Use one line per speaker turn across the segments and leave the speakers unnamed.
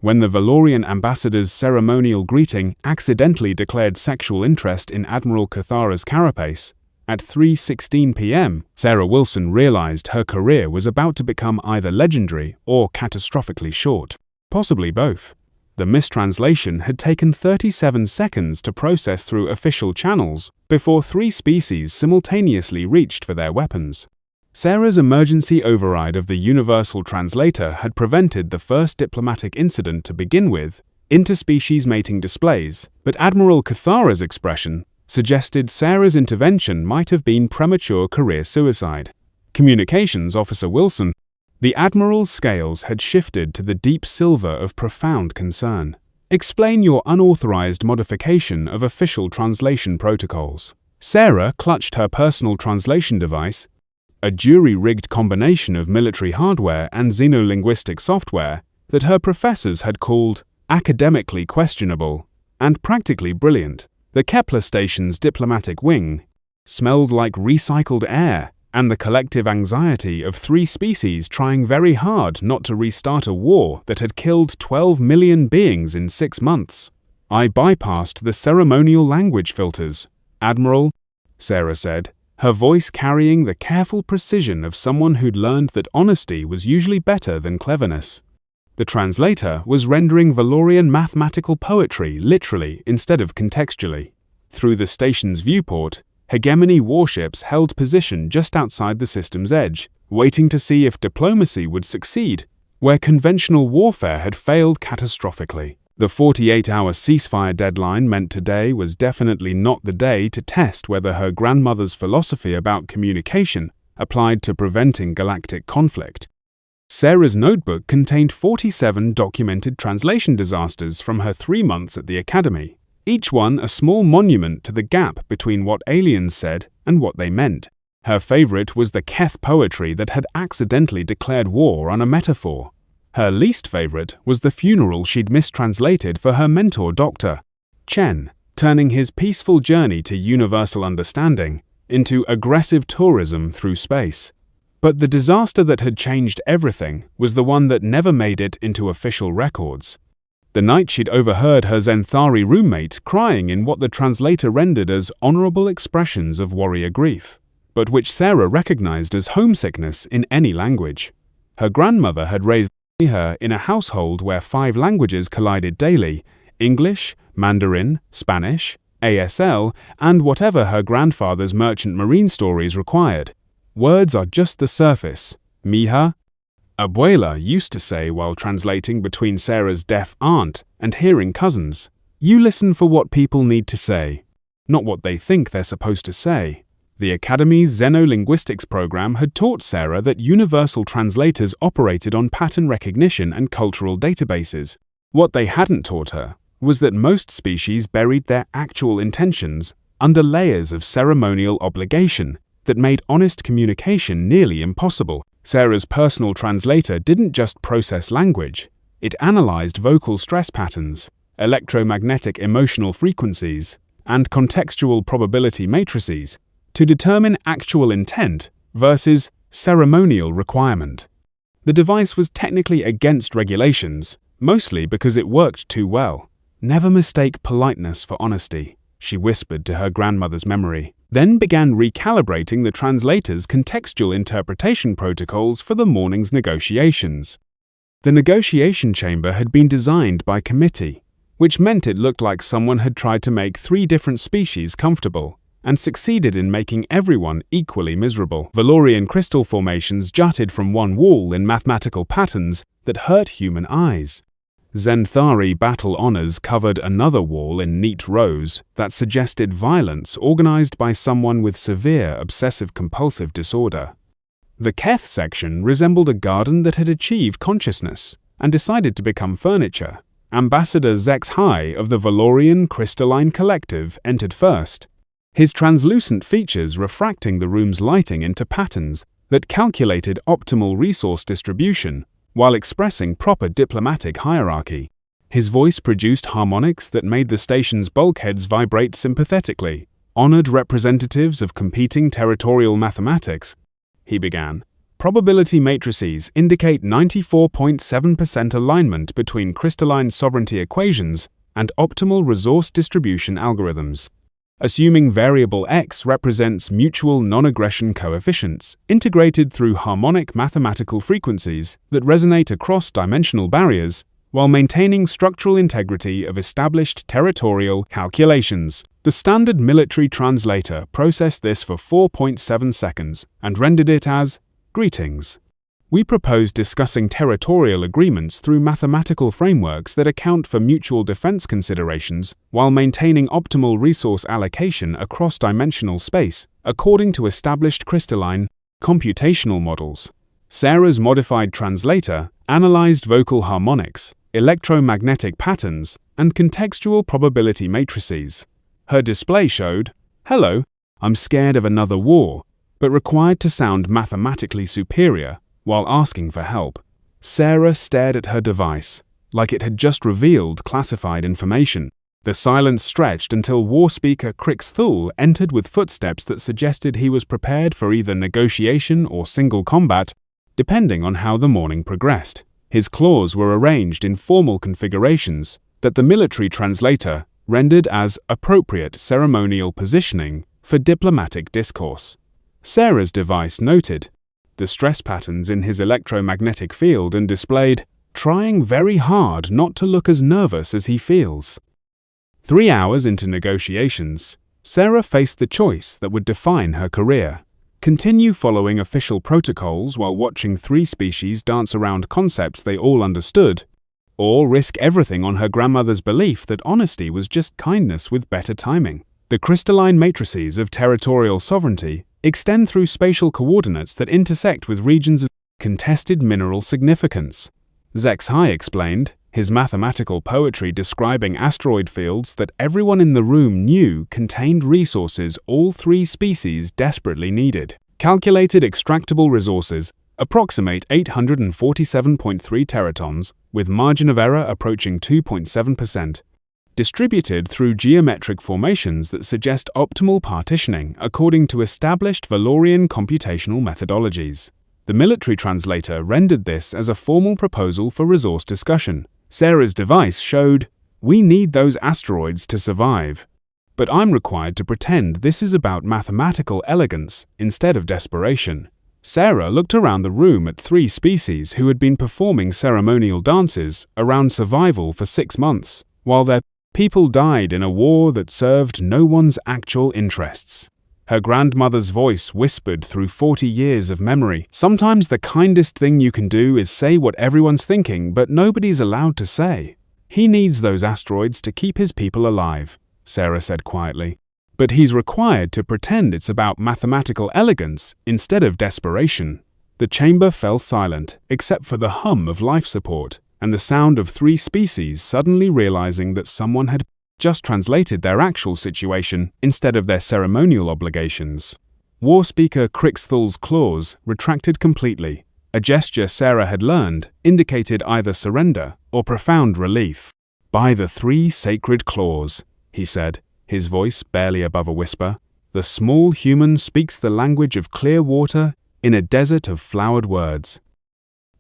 when the Valorian ambassador's ceremonial greeting accidentally declared sexual interest in Admiral Cathara's carapace, at 3:16 p.m., Sarah Wilson realized her career was about to become either legendary or catastrophically short, possibly both. The mistranslation had taken 37 seconds to process through official channels before 3 species simultaneously reached for their weapons. Sarah's emergency override of the Universal Translator had prevented the first diplomatic incident to begin with, interspecies mating displays, but Admiral Cathara's expression suggested Sarah's intervention might have been premature career suicide. Communications Officer Wilson, the Admiral's scales had shifted to the deep silver of profound concern. Explain your unauthorized modification of official translation protocols. Sarah clutched her personal translation device, a jury-rigged combination of military hardware and xenolinguistic software that her professors had called academically questionable and practically brilliant. The Kepler station's diplomatic wing smelled like recycled air and the collective anxiety of 3 species trying very hard not to restart a war that had killed 12 million beings in 6 months. I bypassed the ceremonial language filters, Admiral, Sarah said, her voice carrying the careful precision of someone who'd learned that honesty was usually better than cleverness. The translator was rendering Valorian mathematical poetry literally instead of contextually. Through the station's viewport, hegemony warships held position just outside the system's edge, waiting to see if diplomacy would succeed, where conventional warfare had failed catastrophically. The 48-hour ceasefire deadline meant today was definitely not the day to test whether her grandmother's philosophy about communication applied to preventing galactic conflict. Sarah's notebook contained 47 documented translation disasters from her 3 months at the Academy, each one a small monument to the gap between what aliens said and what they meant. Her favorite was the Keth poetry that had accidentally declared war on a metaphor. Her least favorite was the funeral she'd mistranslated for her mentor Dr. Chen, turning his peaceful journey to universal understanding into aggressive tourism through space. But the disaster that had changed everything was the one that never made it into official records. The night she'd overheard her Zenthari roommate crying in what the translator rendered as honorable expressions of warrior grief, but which Sarah recognized as homesickness in any language. Her grandmother had raised her in a household where 5 languages collided daily: English, Mandarin, Spanish, ASL, and whatever her grandfather's merchant marine stories required. Words are just the surface, mija, Abuela used to say while translating between Sarah's deaf aunt and hearing cousins. You listen for what people need to say, not what they think they're supposed to say. The Academy's Xenolinguistics program had taught Sarah that universal translators operated on pattern recognition and cultural databases. What they hadn't taught her was that most species buried their actual intentions under layers of ceremonial obligation that made honest communication nearly impossible. Sarah's personal translator didn't just process language, it analyzed vocal stress patterns, electromagnetic emotional frequencies, and contextual probability matrices to determine actual intent versus ceremonial requirement. The device was technically against regulations, mostly because it worked too well. Never mistake politeness for honesty, she whispered to her grandmother's memory, then began recalibrating the translator's contextual interpretation protocols for the morning's negotiations. The negotiation chamber had been designed by committee, which meant it looked like someone had tried to make 3 different species comfortable and succeeded in making everyone equally miserable. Valorian crystal formations jutted from one wall in mathematical patterns that hurt human eyes. Zenthari battle honors covered another wall in neat rows that suggested violence organized by someone with severe obsessive-compulsive disorder. The Keth section resembled a garden that had achieved consciousness and decided to become furniture. Ambassador Zex High of the Valorian Crystalline Collective entered first, his translucent features refracting the room's lighting into patterns that calculated optimal resource distribution while expressing proper diplomatic hierarchy. His voice produced harmonics that made the station's bulkheads vibrate sympathetically. Honored representatives of competing territorial mathematics, he began, Probability matrices indicate 94.7% alignment between crystalline sovereignty equations and optimal resource distribution algorithms. Assuming variable x represents mutual non-aggression coefficients integrated through harmonic mathematical frequencies that resonate across dimensional barriers while maintaining structural integrity of established territorial calculations. The standard military translator processed this for 4.7 seconds and rendered it as, "Greetings. We propose discussing territorial agreements through mathematical frameworks that account for mutual defense considerations while maintaining optimal resource allocation across dimensional space according to established crystalline computational models." Sarah's modified translator analyzed vocal harmonics, electromagnetic patterns, and contextual probability matrices. Her display showed, "Hello, I'm scared of another war, but required to sound mathematically superior while asking for help." Sarah stared at her device, like it had just revealed classified information. The silence stretched until war speaker Crixthul entered with footsteps that suggested he was prepared for either negotiation or single combat, depending on how the morning progressed. His claws were arranged in formal configurations that the military translator rendered as appropriate ceremonial positioning for diplomatic discourse. Sarah's device noted the stress patterns in his electromagnetic field and displayed, "Trying very hard not to look as nervous as he feels." 3 hours into negotiations, Sarah faced the choice that would define her career: continue following official protocols while watching 3 species dance around concepts they all understood, or risk everything on her grandmother's belief that honesty was just kindness with better timing. The crystalline matrices of territorial sovereignty extend through spatial coordinates that intersect with regions of contested mineral significance. HFY explained, his mathematical poetry describing asteroid fields that everyone in the room knew contained resources all 3 species desperately needed. Calculated extractable resources approximate 847.3 teratons, with margin of error approaching 2.7%. Distributed through geometric formations that suggest optimal partitioning according to established Valorian computational methodologies. The military translator rendered this as a formal proposal for resource discussion. Sarah's device showed, "We need those asteroids to survive. But I'm required to pretend this is about mathematical elegance instead of desperation." Sarah looked around the room at 3 species who had been performing ceremonial dances around survival for 6 months, while their people died in a war that served no one's actual interests. Her grandmother's voice whispered through 40 years of memory. "Sometimes the kindest thing you can do is say what everyone's thinking, but nobody's allowed to say." "He needs those asteroids to keep his people alive," Sarah said quietly. "But he's required to pretend it's about mathematical elegance instead of desperation." The chamber fell silent, except for the hum of life support and the sound of 3 species suddenly realizing that someone had just translated their actual situation instead of their ceremonial obligations. War speaker Crixthul's claws retracted completely. A gesture Sarah had learned indicated either surrender or profound relief. "By the 3 sacred claws," he said, his voice barely above a whisper, "the small human speaks the language of clear water in a desert of flowered words."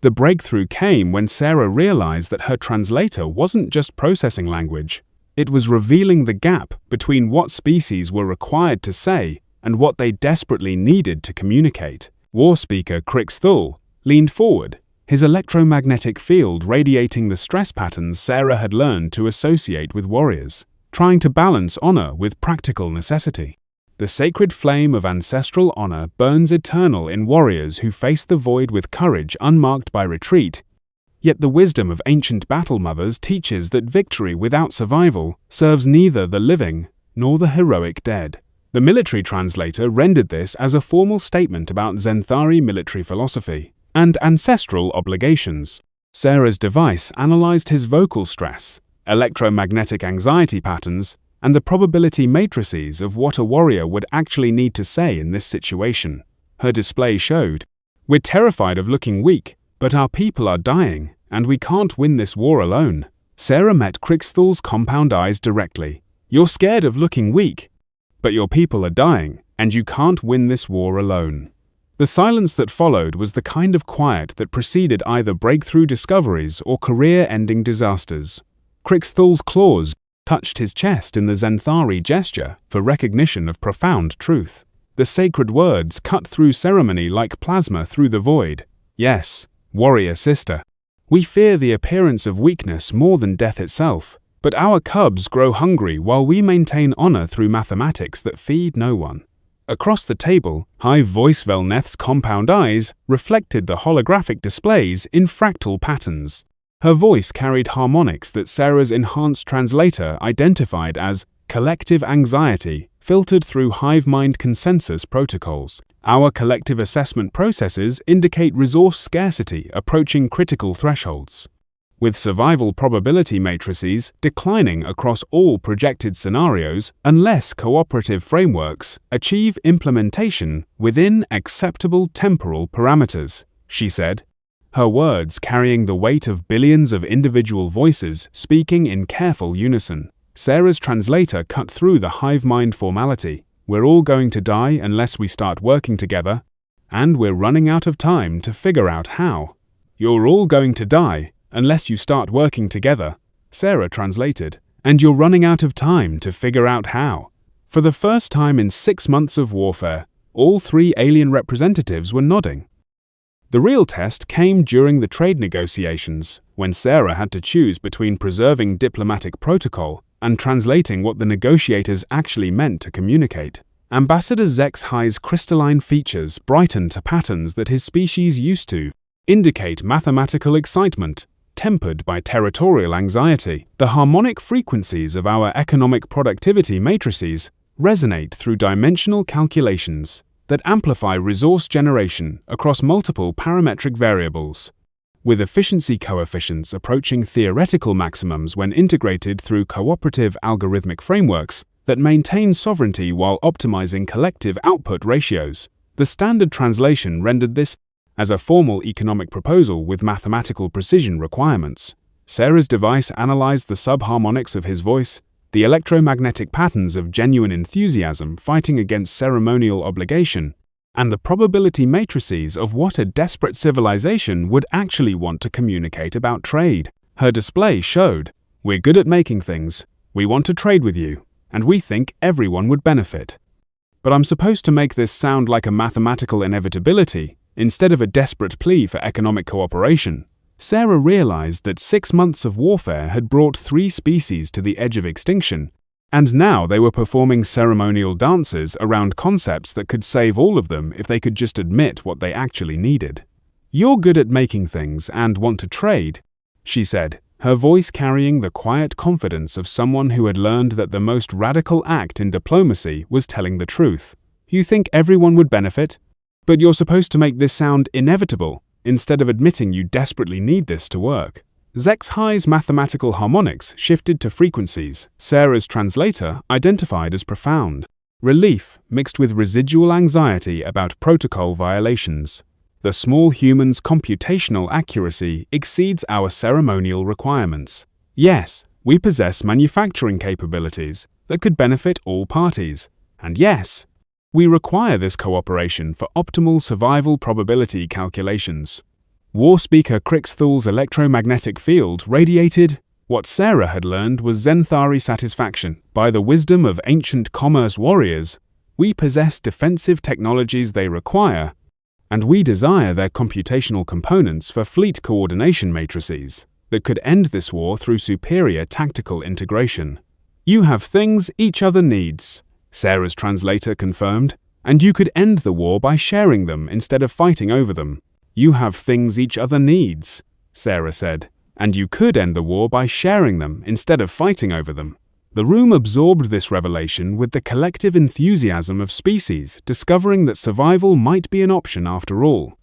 The breakthrough came when Sarah realized that her translator wasn't just processing language. It was revealing the gap between what species were required to say and what they desperately needed to communicate. War speaker Crixthul leaned forward, his electromagnetic field radiating the stress patterns Sarah had learned to associate with warriors, trying to balance honor with practical necessity. The sacred flame of ancestral honor burns eternal in warriors who face the void with courage unmarked by retreat. Yet the wisdom of ancient battle mothers teaches that victory without survival serves neither the living nor the heroic dead. The military translator rendered this as a formal statement about Zenthari military philosophy and ancestral obligations. Sarah's device analyzed his vocal stress, electromagnetic anxiety patterns, and the probability matrices of what a warrior would actually need to say in this situation. Her display showed, "We're terrified of looking weak, but our people are dying, and we can't win this war alone." Sarah met Crixthul's compound eyes directly. "You're scared of looking weak, but your people are dying, and you can't win this war alone." The silence that followed was the kind of quiet that preceded either breakthrough discoveries or career-ending disasters. Crixthul's claws touched his chest in the Zenthari gesture for recognition of profound truth. The sacred words cut through ceremony like plasma through the void. Yes, warrior sister. We fear the appearance of weakness more than death itself, but our cubs grow hungry while we maintain honor through mathematics that feed no one. Across the table, Hive Voice Velneth's compound eyes reflected the holographic displays in fractal patterns. Her voice carried harmonics that Sarah's enhanced translator identified as collective anxiety, filtered through hive mind consensus protocols. Our collective assessment processes indicate resource scarcity approaching critical thresholds, with survival probability matrices declining across all projected scenarios unless cooperative frameworks achieve implementation within acceptable temporal parameters, she said, her words carrying the weight of billions of individual voices speaking in careful unison. Sarah's translator cut through the hive mind formality. We're all going to die unless we start working together, and we're running out of time to figure out how. You're all going to die unless you start working together, Sarah translated, and you're running out of time to figure out how. For the first time in 6 months of warfare, all 3 alien representatives were nodding. The real test came during the trade negotiations, when Sarah had to choose between preserving diplomatic protocol and translating what the negotiators actually meant to communicate. Ambassador Zexhi's crystalline features brightened to patterns that his species used to indicate mathematical excitement, tempered by territorial anxiety. The harmonic frequencies of our economic productivity matrices resonate through dimensional calculations that amplify resource generation across multiple parametric variables, with efficiency coefficients approaching theoretical maximums when integrated through cooperative algorithmic frameworks that maintain sovereignty while optimizing collective output ratios. The standard translation rendered this as a formal economic proposal with mathematical precision requirements. Sarah's device analyzed the subharmonics of his voice, the electromagnetic patterns of genuine enthusiasm fighting against ceremonial obligation, and the probability matrices of what a desperate civilization would actually want to communicate about trade. Her display showed, we're good at making things, we want to trade with you, and we think everyone would benefit. But I'm supposed to make this sound like a mathematical inevitability instead of a desperate plea for economic cooperation. Sarah realized that 6 months of warfare had brought 3 species to the edge of extinction, and now they were performing ceremonial dances around concepts that could save all of them if they could just admit what they actually needed. You're good at making things and want to trade, she said, her voice carrying the quiet confidence of someone who had learned that the most radical act in diplomacy was telling the truth. You think everyone would benefit? But you're supposed to make this sound inevitable, instead of admitting you desperately need this to work. Zexhi's mathematical harmonics shifted to frequencies Sarah's translator identified as profound. Relief mixed with residual anxiety about protocol violations. The small human's computational accuracy exceeds our ceremonial requirements. Yes, we possess manufacturing capabilities that could benefit all parties. And yes, we require this cooperation for optimal survival probability calculations. War Speaker Crixthul's electromagnetic field radiated what Sarah had learned was Zenthari satisfaction. By the wisdom of ancient commerce warriors, we possess defensive technologies they require, and we desire their computational components for fleet coordination matrices that could end this war through superior tactical integration. You have things each other needs, Sarah's translator confirmed, and you could end the war by sharing them instead of fighting over them. You have things each other needs, Sarah said, and you could end the war by sharing them instead of fighting over them. The room absorbed this revelation with the collective enthusiasm of species discovering that survival might be an option after all.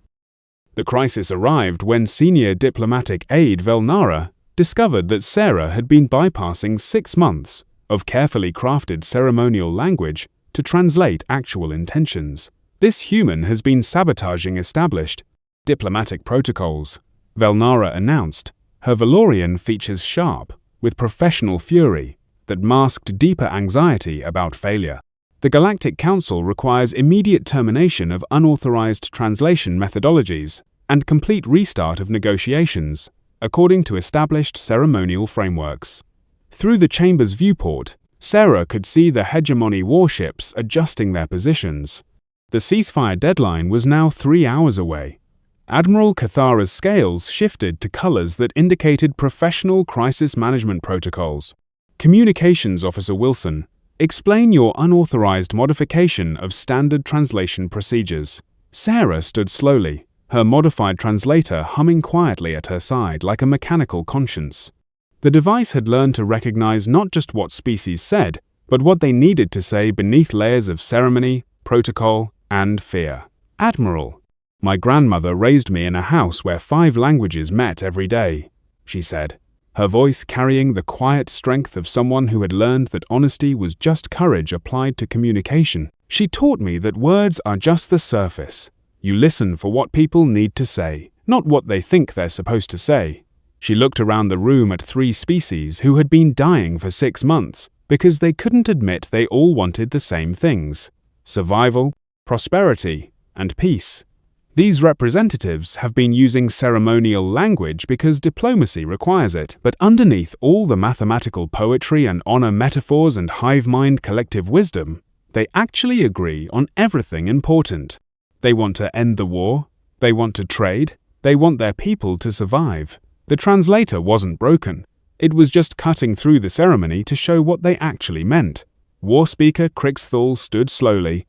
The crisis arrived when senior diplomatic aide Velnara discovered that Sarah had been bypassing 6 months of carefully crafted ceremonial language to translate actual intentions. This human has been sabotaging established diplomatic protocols, Velnara announced. Her Valorian features sharp, with professional fury, that masked deeper anxiety about failure. The Galactic Council requires immediate termination of unauthorized translation methodologies and complete restart of negotiations, according to established ceremonial frameworks. Through the chamber's viewport, Sarah could see the hegemony warships adjusting their positions. The ceasefire deadline was now 3 hours away. Admiral Cathara's scales shifted to colors that indicated professional crisis management protocols. Communications Officer Wilson, explain your unauthorized modification of standard translation procedures. Sarah stood slowly, her modified translator humming quietly at her side like a mechanical conscience. The device had learned to recognize not just what species said, but what they needed to say beneath layers of ceremony, protocol, and fear. Admiral, my grandmother raised me in a house where 5 languages met every day, she said, her voice carrying the quiet strength of someone who had learned that honesty was just courage applied to communication. She taught me that words are just the surface. You listen for what people need to say, not what they think they're supposed to say. She looked around the room at 3 species who had been dying for 6 months because they couldn't admit they all wanted the same things: survival, prosperity, and peace. These representatives have been using ceremonial language because diplomacy requires it, but underneath all the mathematical poetry and honor metaphors and hive-mind collective wisdom, they actually agree on everything important. They want to end the war, they want to trade, they want their people to survive. The translator wasn't broken. It was just cutting through the ceremony to show what they actually meant. War Speaker Crixthal stood slowly,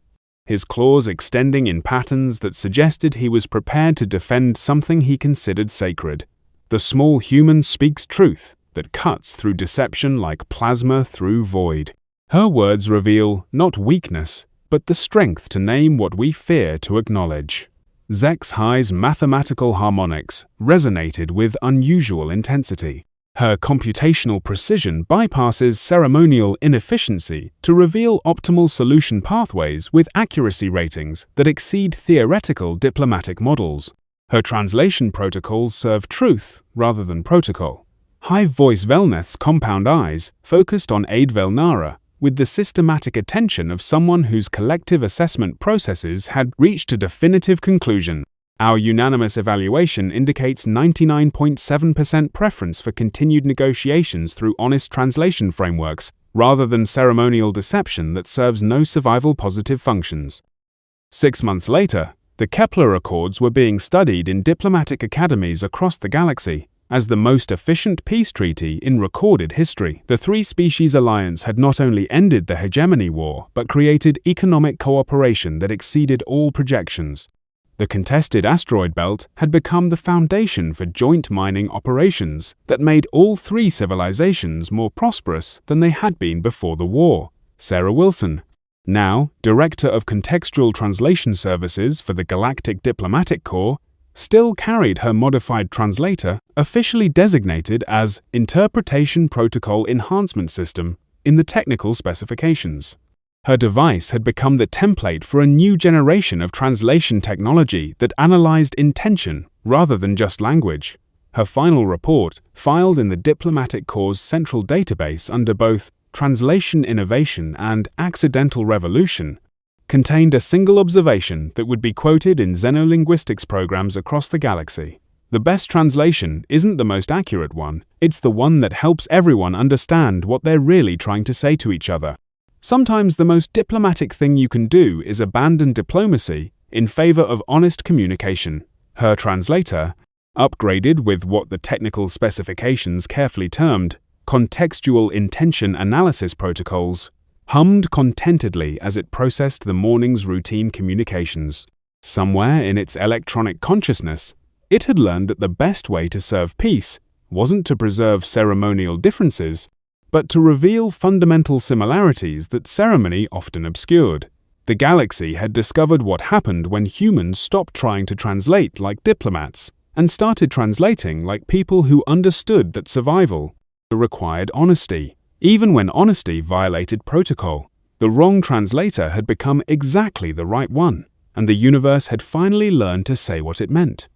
his claws extending in patterns that suggested he was prepared to defend something he considered sacred. The small human speaks truth that cuts through deception like plasma through void. Her words reveal not weakness, but the strength to name what we fear to acknowledge. Zex High's mathematical harmonics resonated with unusual intensity. Her computational precision bypasses ceremonial inefficiency to reveal optimal solution pathways with accuracy ratings that exceed theoretical diplomatic models. Her translation protocols serve truth rather than protocol. Hive Voice Velneth's compound eyes focused on Aid Velnara with the systematic attention of someone whose collective assessment processes had reached a definitive conclusion. Our unanimous evaluation indicates 99.7% preference for continued negotiations through honest translation frameworks, rather than ceremonial deception that serves no survival positive functions. 6 months later, the Kepler Accords were being studied in diplomatic academies across the galaxy as the most efficient peace treaty in recorded history. The 3-species alliance had not only ended the hegemony war, but created economic cooperation that exceeded all projections. The contested asteroid belt had become the foundation for joint mining operations that made all 3 civilizations more prosperous than they had been before the war. Sarah Wilson, now Director of Contextual Translation Services for the Galactic Diplomatic Corps, still carried her modified translator, officially designated as Interpretation Protocol Enhancement System, in the technical specifications. Her device had become the template for a new generation of translation technology that analyzed intention rather than just language. Her final report, filed in the Diplomatic Corps' central database under both Translation Innovation and Accidental Revolution, contained a single observation that would be quoted in xenolinguistics programs across the galaxy. The best translation isn't the most accurate one, it's the one that helps everyone understand what they're really trying to say to each other. Sometimes the most diplomatic thing you can do is abandon diplomacy in favor of honest communication. Her translator, upgraded with what the technical specifications carefully termed contextual intention analysis protocols, hummed contentedly as it processed the morning's routine communications. Somewhere in its electronic consciousness, it had learned that the best way to serve peace wasn't to preserve ceremonial differences, but to reveal fundamental similarities that ceremony often obscured. The galaxy had discovered what happened when humans stopped trying to translate like diplomats and started translating like people who understood that survival required honesty. Even when honesty violated protocol, the wrong translator had become exactly the right one, and the universe had finally learned to say what it meant.